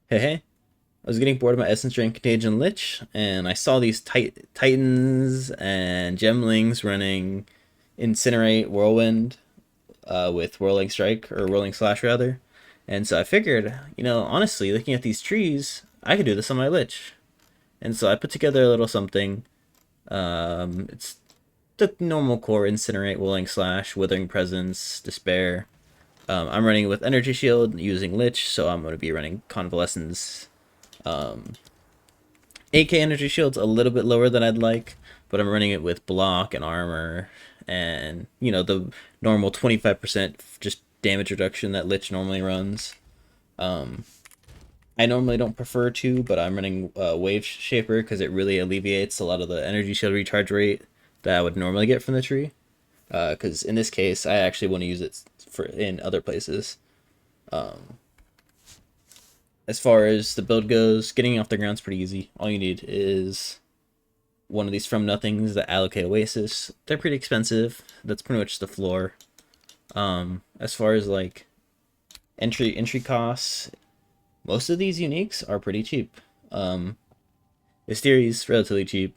Hey, hey. I was getting bored of my Essence Drain Contagion Lich, and I saw these Titans and Gemlings running Incinerate Whirlwind with Whirling Strike, or Whirling Slash rather. And so I figured, honestly, looking at these trees, I could do this on my Lich. And so I put together a little something. It's the normal core Incinerate, Whirling Slash, Withering Presence, Despair. I'm running with Energy Shield using Lich, so I'm going to be running Convalescence. AK energy shield's a little bit lower than I'd like, but I'm running it with block and armor and, the normal 25% just damage reduction that Lich normally runs. I normally don't prefer to, but I'm running Wave Shaper because it really alleviates a lot of the energy shield recharge rate that I would normally get from the tree. Because in this case, I actually want to use it for in other places. As far as the build goes, getting off the ground's pretty easy. All you need is one of these from nothings that allocate Oasis. They're pretty expensive. That's pretty much the floor. As far as like entry costs, most of these uniques are pretty cheap. Mysterious relatively cheap.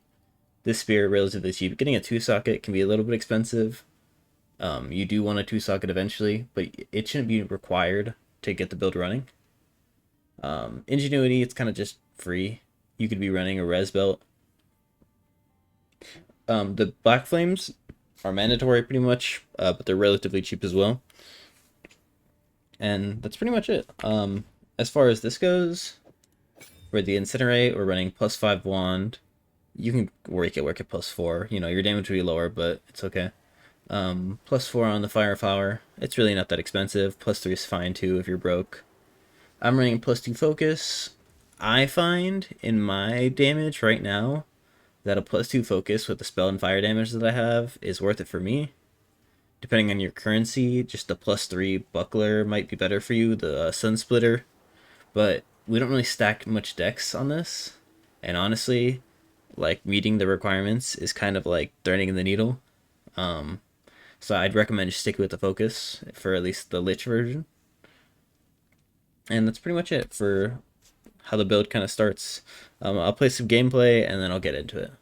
This spear relatively cheap. Getting a 2-socket can be a little bit expensive. You do want a 2-socket eventually, but it shouldn't be required to get the build running. Ingenuity, it's kind of just free. You could be running a res belt. The Black Flames are mandatory pretty much, but they're relatively cheap as well. And that's pretty much it. As far as this goes, for the Incinerate, we're running +5 wand. You can work at +4. Your damage will be lower, but it's okay. +4 on the Fire Flower. It's really not that expensive. +3 is fine too if you're broke. I'm running +2 focus. I find in my damage right now that a +2 focus with the spell and fire damage that I have is worth it for me. Depending on your currency, just the +3 buckler might be better for you, the Sun Splitter. But we don't really stack much dex on this. And honestly, like meeting the requirements is kind of like threading the needle. So I'd recommend just sticking with the focus for at least the Lich version. And that's pretty much it for how the build kind of starts. I'll play some gameplay and then I'll get into it.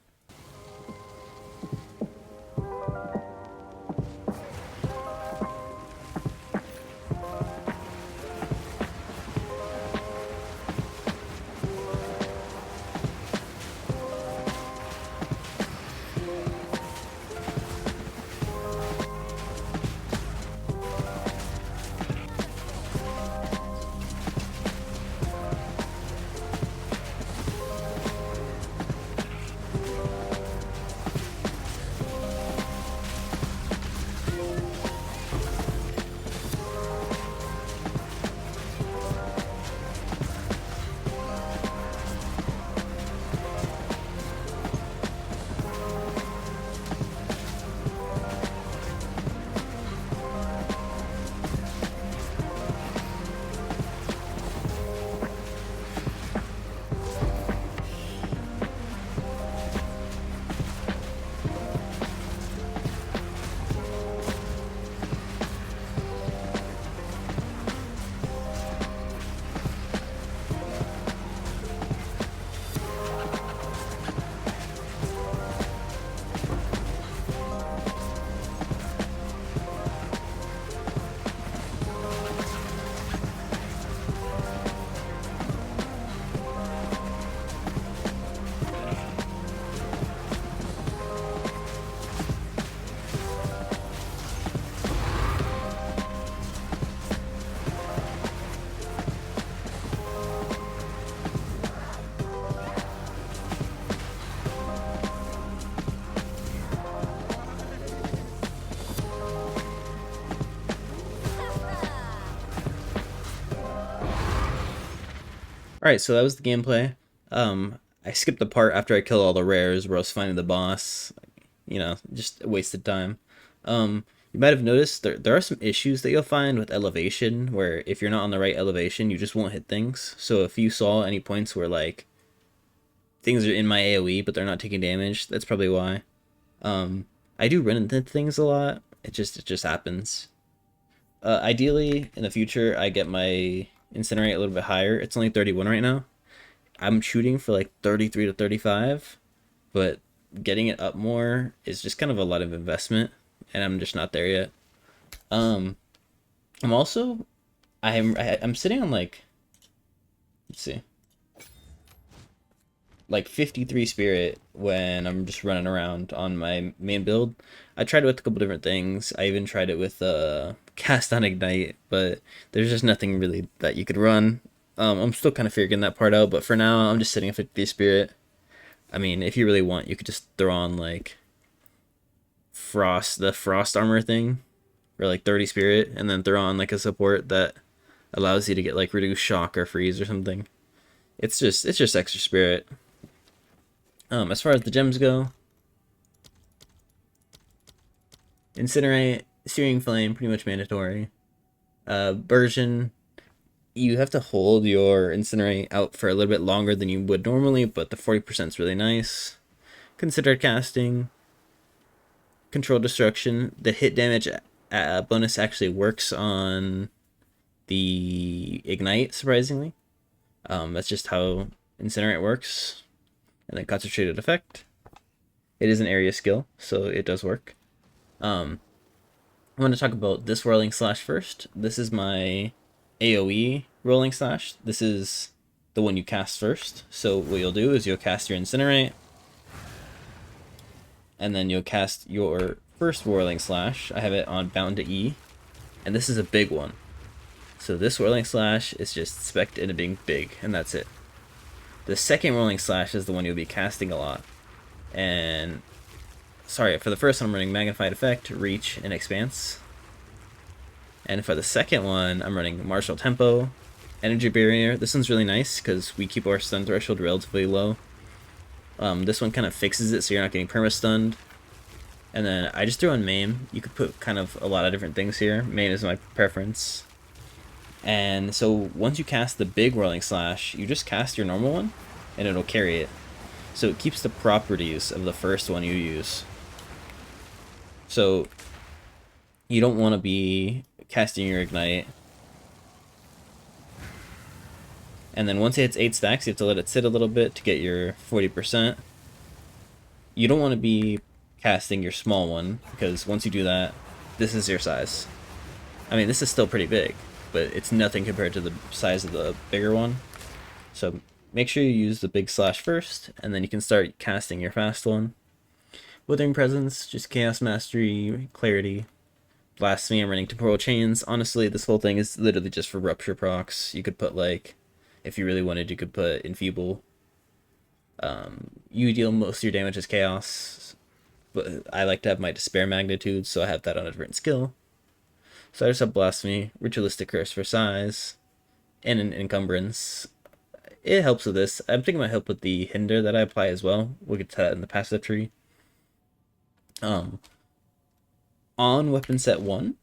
Alright, so that was the gameplay. I skipped the part after I killed all the rares where I was finding the boss. Just wasted time. You might have noticed there are some issues that you'll find with elevation, where if you're not on the right elevation, you just won't hit things. So if you saw any points where, like, things are in my AoE, but they're not taking damage, that's probably why. I do run into things a lot. It just happens. Ideally, in the future, I get my Incinerate a little bit higher. It's only 31 right now. I'm shooting for like 33 to 35, but getting it up more is just kind of a lot of investment, and I'm just not there yet. I'm also I'm sitting on like, let's see, like 53 spirit when I'm just running around on my main build. I tried it with a couple different things. I even tried it with cast on ignite, but there's just nothing really that you could run. I'm still kind of figuring that part out, but for now I'm just sitting at 53 spirit. I mean, if you really want, you could just throw on like the frost armor thing, or like 30 spirit, and then throw on like a support that allows you to get like reduced shock or freeze or something. It's just extra spirit. As far as the gems go, Incinerate, Searing Flame, pretty much mandatory. Version, you have to hold your Incinerate out for a little bit longer than you would normally, but the 40% is really nice. Consider casting. Control Destruction. The hit damage bonus actually works on the Ignite, surprisingly. That's just how Incinerate works. And then Concentrated Effect. It is an area skill, so it does work. I'm going to talk about this Whirling Slash first. This is my AoE Rolling Slash. This is the one you cast first. So what you'll do is you'll cast your Incinerate, and then you'll cast your first Whirling Slash. I have it on bound to E, and this is a big one. So this Whirling Slash is just spec'd into being big, and that's it. The second Whirling Slash is the one you'll be casting a lot. And sorry, for the first one I'm running Magnified Effect, Reach, and Expanse. And for the second one, I'm running Martial Tempo, Energy Barrier. This one's really nice because we keep our stun threshold relatively low. This one kind of fixes it so you're not getting perma-stunned. And then I just threw on Maim. You could put kind of a lot of different things here. Maim is my preference. And so once you cast the big Whirling Slash, you just cast your normal one, and it'll carry it. So it keeps the properties of the first one you use. So you don't want to be casting your Ignite, and then once it hits 8 stacks, you have to let it sit a little bit to get your 40%. You don't want to be casting your small one, because once you do that, this is your size. I mean, this is still pretty big, but it's nothing compared to the size of the bigger one. So make sure you use the big slash first, and then you can start casting your fast one. Withering Presence, just Chaos Mastery, Clarity, Blasphemy. I'm running Temporal Chains. Honestly, this whole thing is literally just for Rupture procs. You could put, like, if you really wanted, you could put Enfeeble. You deal most of your damage as Chaos, but I like to have my Despair Magnitude, so I have that on a different skill. So I just have Blasphemy, Ritualistic Curse for size, and an Encumbrance. It helps with this. I'm thinking it might help with the Hinder that I apply as well. We'll get to that in the passive tree. On weapon set 1,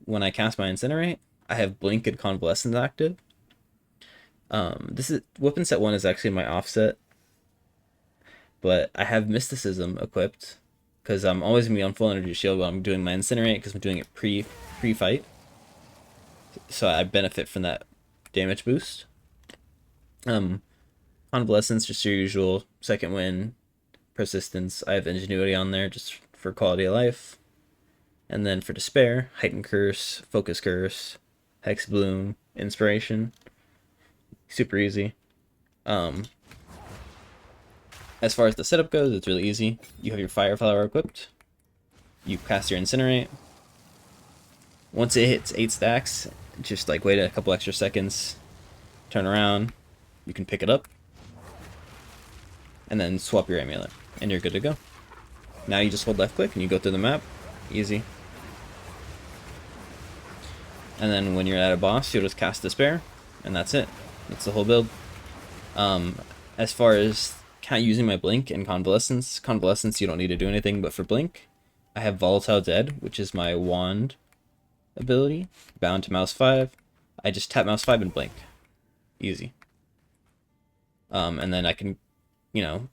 when I cast my Incinerate, I have Blink and Convalescence active. This is weapon set 1 is actually my offset, but I have Mysticism equipped because I'm always gonna be on full energy shield while I'm doing my Incinerate because I'm doing it pre-fight, so I benefit from that damage boost. Convalescence, just your usual second wind, persistence. I have Ingenuity on there just for quality of life. And then for Despair, Heightened Curse, Focus Curse, Hex Bloom, Inspiration. Super easy. As far as the setup goes, it's really easy. You have your Fire Flower equipped. You cast your Incinerate. Once it hits 8 stacks, just like wait a couple extra seconds, turn around, you can pick it up, and then swap your amulet, and you're good to go. Now you just hold left click and you go through the map. Easy. And then when you're at a boss, you'll just cast Despair, and that's it. That's the whole build. As far as using my Blink and Convalescence, you don't need to do anything, but for Blink, I have Volatile Dead, which is my wand ability, bound to mouse 5. I just tap mouse 5 and blink. Easy. And then I can, do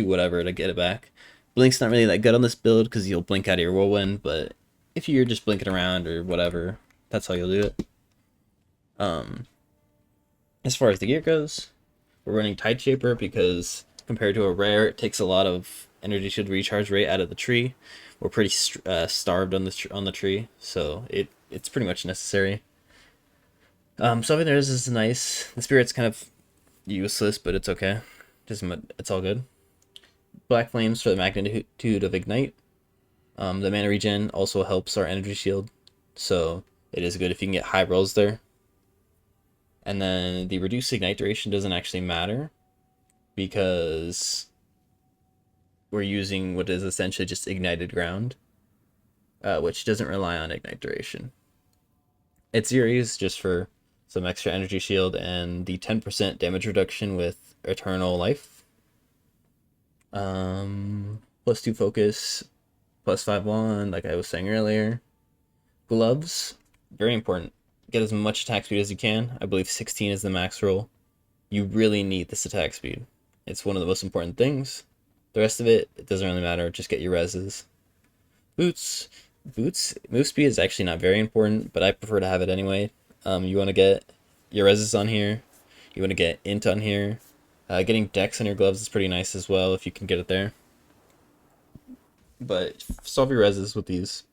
whatever to get it back. Blink's not really that good on this build because you'll blink out of your Whirlwind, but if you're just blinking around or whatever, that's how you'll do it. As far as the gear goes, we're running Tide Shaper because compared to a rare, it takes a lot of energy shield recharge rate out of the tree. We're pretty starved on the tree, so it's pretty much necessary. Solving theirs is nice. The spirit's kind of useless, but it's okay. It's all good. Black Flames for the magnitude of Ignite. The mana regen also helps our energy shield, so it is good if you can get high rolls there. And then the reduced Ignite duration doesn't actually matter because we're using what is essentially just Ignited Ground, which doesn't rely on Ignite duration. It's series just for some extra energy shield and the 10% damage reduction with Eternal Life. +2 focus, +5 wand, like I was saying earlier. Gloves, very important. Get as much attack speed as you can. I believe 16 is the max roll. You really need this attack speed. It's one of the most important things. The rest of it doesn't really matter. Just get your reses. Boots. Move speed is actually not very important, but I prefer to have it anyway. You want to get your reses on here. You want to get int on here. Getting dex on your gloves is pretty nice as well if you can get it there. But solve your reses with these.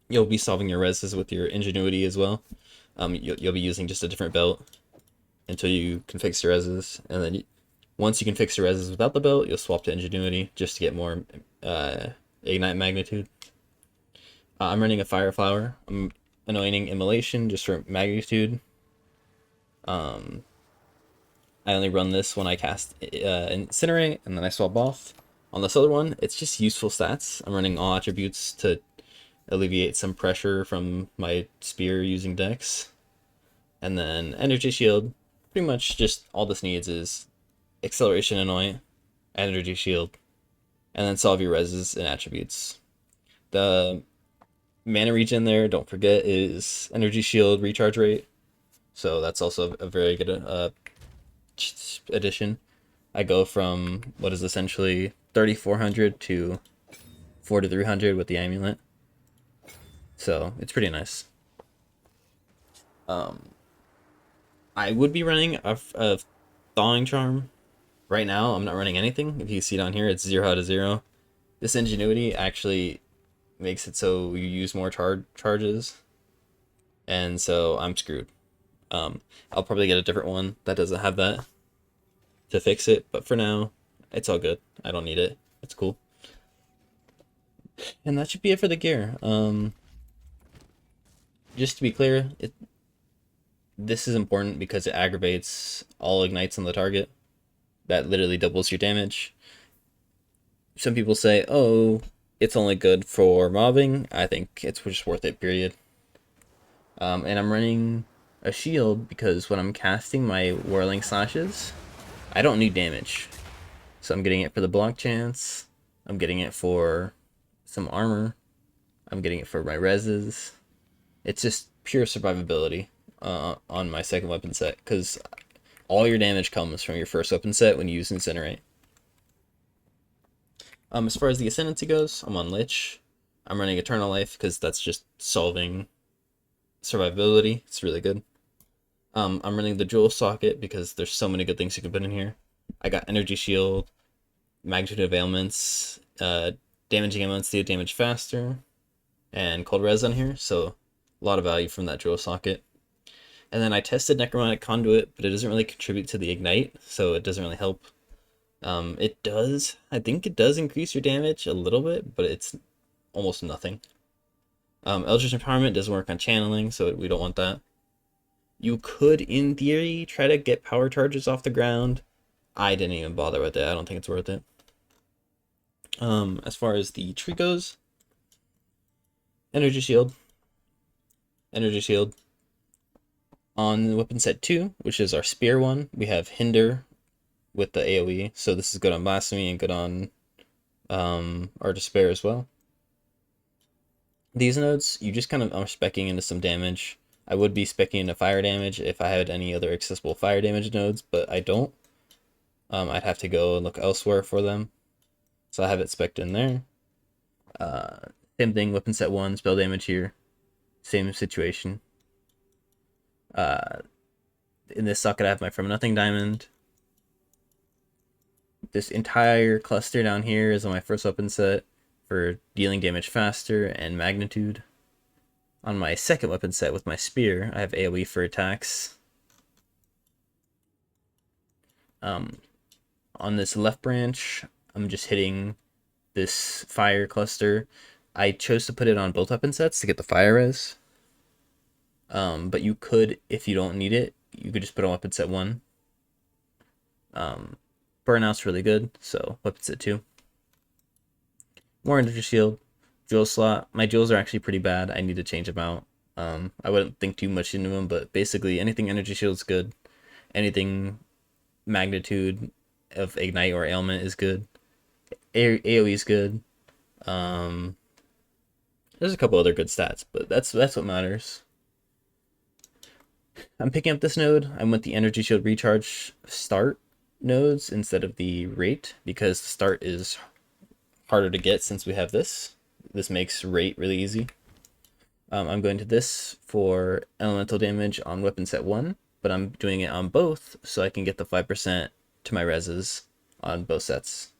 You'll be solving your reses with your ingenuity as well. You'll be using just a different belt until you can fix your reses, and then once you can fix your reses without the belt, you'll swap to ingenuity just to get more ignite magnitude. I'm running a fire flower. I'm anointing immolation just for magnitude. I only run this when I cast incinerate, and then I swap off. On this other one, it's just useful stats. I'm running all attributes to alleviate some pressure from my spear using dex. And then energy shield, pretty much just all this needs is acceleration anoint, energy shield, and then solve your reses and attributes. The mana regen there, don't forget, is energy shield recharge rate. So that's also a very good addition. I go from what is essentially 3,400 to 4,300 with the amulet. So it's pretty nice. I would be running a thawing charm. Right now, I'm not running anything. If you see down here, it's 0 out of 0. This ingenuity actually makes it so you use more charges, and so I'm screwed. I'll probably get a different one that doesn't have that to fix it, but for now, it's all good. I don't need it. It's cool. And that should be it for the gear. Just to be clear, this is important because it aggravates all ignites on the target. That literally doubles your damage. Some people say, oh, it's only good for mobbing. I think it's just worth it, period. And I'm running a shield because when I'm casting my whirling slashes, I don't need damage. So I'm getting it for the block chance. I'm getting it for some armor. I'm getting it for my reses. It's just pure survivability on my second weapon set, because all your damage comes from your first weapon set when you use Incinerate. As far as the Ascendancy goes, I'm on Lich. I'm running Eternal Life because that's just solving survivability. It's really good. I'm running the Jewel Socket because there's so many good things you can put in here. I got Energy Shield, Magnitude of Ailments, Damaging Ailments deal damage faster, and Cold Res on here, so a lot of value from that Jewel Socket. And then I tested Necromantic Conduit, but it doesn't really contribute to the Ignite, so it doesn't really help. It does, I think it does increase your damage a little bit, but it's almost nothing. Eldritch Empowerment doesn't work on channeling, so we don't want that. You could, in theory, try to get power charges off the ground. I didn't even bother with it. I don't think it's worth it. As far as the tree goes, Energy Shield. Energy Shield. On weapon set 2, which is our spear one, we have Hinder with the AoE. So this is good on Blasphemy and good on our Despair as well. These nodes, you just kind of are speccing into some damage. I would be speccing into fire damage if I had any other accessible fire damage nodes, but I don't. I'd have to go and look elsewhere for them. So I have it specced in there. Same thing, weapon set 1, spell damage here. Same situation. In this socket, I have my From Nothing diamond. This entire cluster down here is on my first weapon set for dealing damage faster and magnitude. On my second weapon set with my spear, I have AoE for attacks. On this left branch, I'm just hitting this fire cluster. I chose to put it on both weapon sets to get the fire res. But you could, if you don't need it, you could just put on weapon set 1. Burnout's really good, so weapon set 2. More energy shield, jewel slot. My jewels are actually pretty bad. I need to change them out. I wouldn't think too much into them, but basically anything energy shield's good. Anything magnitude of ignite or ailment is good. AoE is good. There's a couple other good stats, but that's what matters. I'm picking up this node. I went the energy shield recharge start nodes instead of the rate because the start is harder to get since we have this. This makes rate really easy. I'm going to this for elemental damage on weapon set 1, but I'm doing it on both so I can get the 5% to my reses on both sets.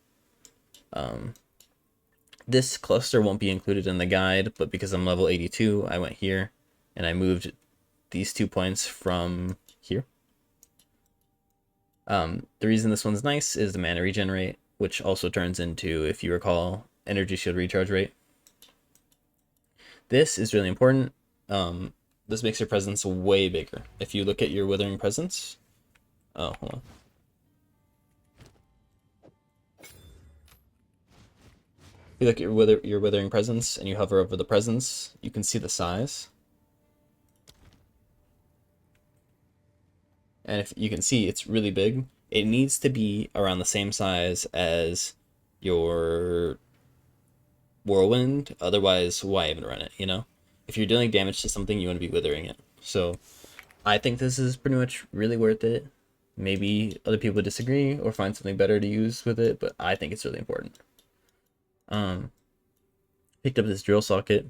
This cluster won't be included in the guide, but because I'm level 82, I went here and I moved these 2 points from here. The reason this one's nice is the mana regen rate, which also turns into, if you recall, energy shield recharge rate. This is really important. This makes your presence way bigger. If you look at your withering presence, oh, hold on. If you look at your withering presence and you hover over the presence, you can see the size. And if you can see, it's really big. It needs to be around the same size as your Whirlwind, otherwise why even run it, you know? If you're dealing damage to something, you want to be withering it. So I think this is pretty much really worth it. Maybe other people disagree or find something better to use with it, but I think it's really important. Picked up this drill socket.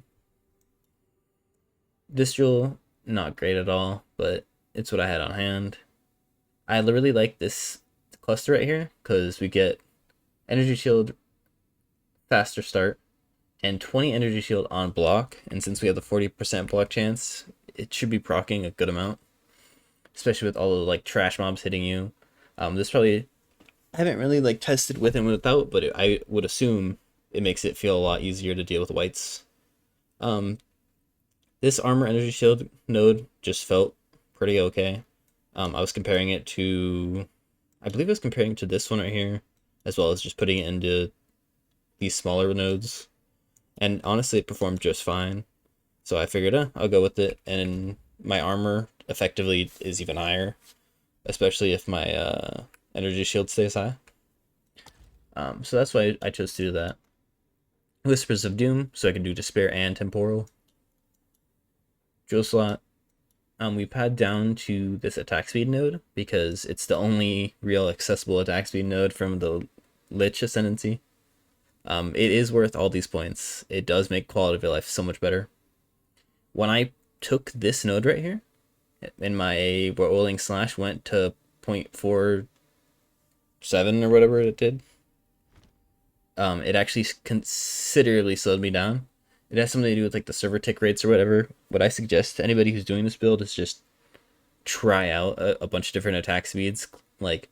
This drill, not great at all, but it's what I had on hand. I really like this cluster right here because we get energy shield, faster start, and 20 energy shield on block. And since we have the 40% block chance, it should be proccing a good amount, especially with all the like trash mobs hitting you. This probably, I haven't really like tested with and without, but I would assume it makes it feel a lot easier to deal with whites. This armor energy shield node just felt pretty okay. I was comparing it to, I believe I was comparing it to this one right here, as well as just putting it into these smaller nodes. And honestly, it performed just fine. So I figured, I'll go with it. And my armor effectively is even higher, especially if my energy shield stays high. So that's why I chose to do that. Whispers of Doom, so I can do Despair and Temporal. Jewel slot. We pad down to this attack speed node because it's the only real accessible attack speed node from the Lich Ascendancy. It is worth all these points. It does make quality of life so much better. When I took this node right here, and my rolling slash went to 0.47 or whatever it did, it actually considerably slowed me down. It has something to do with like the server tick rates or whatever. What I suggest to anybody who's doing this build is just try out a bunch of different attack speeds. Like,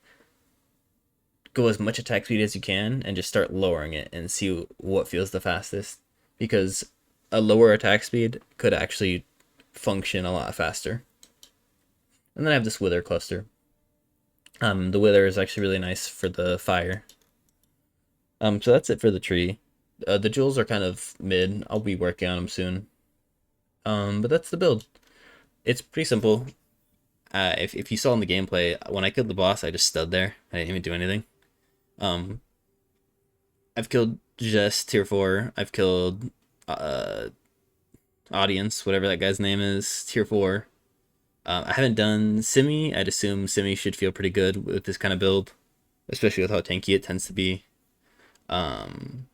go as much attack speed as you can and just start lowering it and see what feels the fastest. Because a lower attack speed could actually function a lot faster. And then I have this wither cluster. The wither is actually really nice for the fire. So that's it for the tree. The jewels are kind of mid. I'll be working on them soon. But that's the build. It's pretty simple. If you saw in the gameplay, when I killed the boss, I just stood there. I didn't even do anything. I've killed Jess tier 4. I've killed Audience, whatever that guy's name is, tier 4. I haven't done Simi. I'd assume Simi should feel pretty good with this kind of build, especially with how tanky it tends to be. And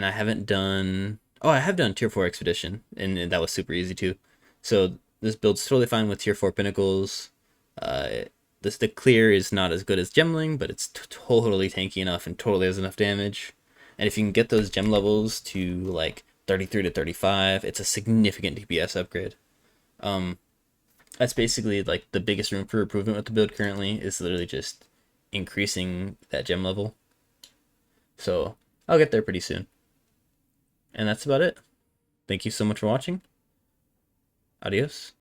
I haven't done... Oh, I have done tier 4 Expedition, and that was super easy too. So this build's totally fine with tier 4 pinnacles. The clear is not as good as gemling, but it's totally tanky enough and totally has enough damage. And if you can get those gem levels to like 33 to 35, it's a significant DPS upgrade. That's basically like the biggest room for improvement with the build currently, is literally just increasing that gem level. So I'll get there pretty soon. And that's about it. Thank you so much for watching. Adios.